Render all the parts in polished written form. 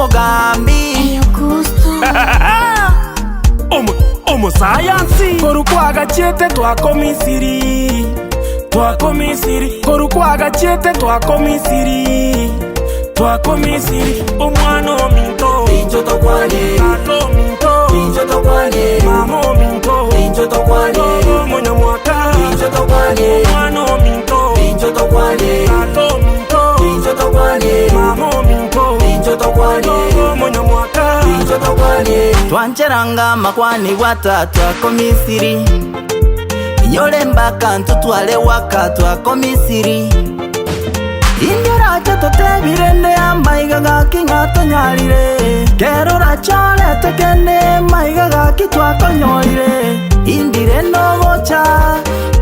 mugambi Omo science Korukwaga chete twakomisiri Korukwaga chete twakomisiri Omwana ominto Pincho tokwane Tato minto Pincho tokwane Mama ominto Pincho tokwane Monya mwaka Pincho tokwane Omwana ominto Pincho tokwane Tato minto Pincho tokwane Mama ominto Pincho tokwane Monya mwaka Pincho tokwane Twancheranga makwani watatu akomisiri Inyole mbaka ntutwale waka twakomisiri Indira chato tebirende amaiga gaki ngatonyarire Kero rachole tekene maiga gaki twakonyorire Indire no gocha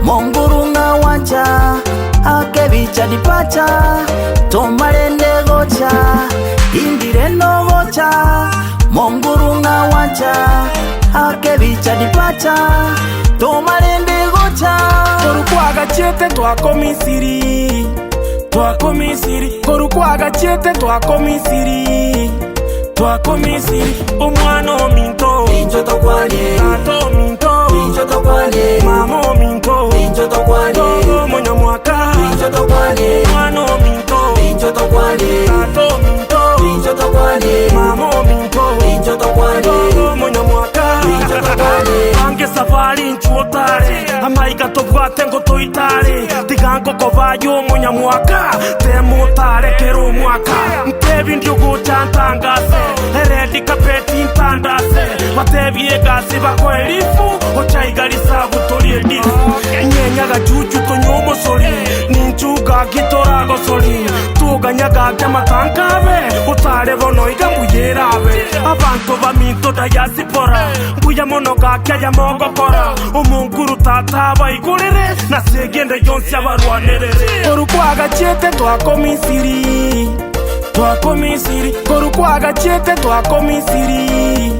monguru nga wacha Ake bicha dipacha tomarende gocha Indire no gocha monguru nga wacha Ake bicha dipacha tomarende gocha Korukwaga chete twakomisiri Korukwaga chete twakomisiri Omwana ominto Pincho tokwane Tato minto Pincho tokwane Mama ominto Pincho tokwane Monya mwaka Pincho tokwane Omwana ominto Pincho tokwane Tato minto Pincho tokwane Mama ominto Pincho tokwane Monya mwaka Pincho tokwane Ange safari nchuotare Amaiga tobwate ngo toitare Tigango kovayo monya mwaka Temutare kero mwaka Mtebi ndio gocha ntangase Heredi kapeti ntandase Watebie gasi bako elifu Ochaigarisa butorie difu Nyenyaga juju tonyomo soli Ninchuga gitorago soli Tuganyaga kamatankabe Utare bono igambuyerabe Abantu baminto dayasipora Mbuya mono gakya ya mogokora Umunguru tata bayigurire Nasegende yonsi abarwanerere Korukwaga chete twakomisiri Korukwaga chete twakomisiri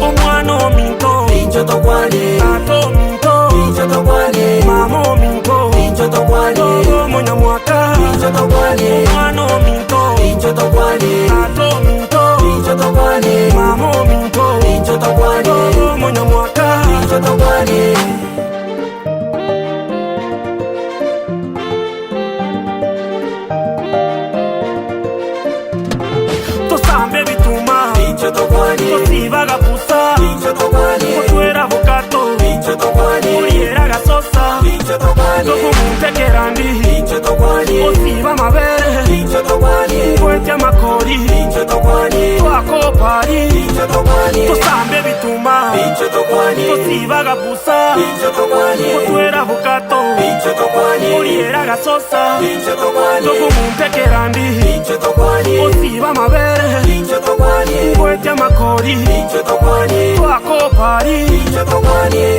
Omwana ominto Pincho tokwane Tato minto Pincho tokwane Mama ominto Pincho tokwane Monya mwaka Pincho tokwane Omwana ominto Pincho tokwane Tato minto Pincho tokwane Mama ominto Pincho tokwane Monya mwaka Pincho tokwane Tosambe bituma Pincho tokwane Tosibaga pusa Pincho tokwane Otwera bukato Pincho tokwane Oliera gasosa Pincho tokwane Tokumuntekerandi Pincho tokwane Osiba mabere Pincho tokwane Kwetya makori Pincho tokwane Twakopari Pincho tokwane Tosambe bituma Pincho tokwane Tosibaga pusa Pincho tokwane Otwera bukato Pincho tokwane Oliera gasosa Pincho tokwane Tokumuntekerandi Pincho tokwane Osiba mabere Pincho tokwane Kwetya makori Pincho tokwane Twakopari Pincho tokwane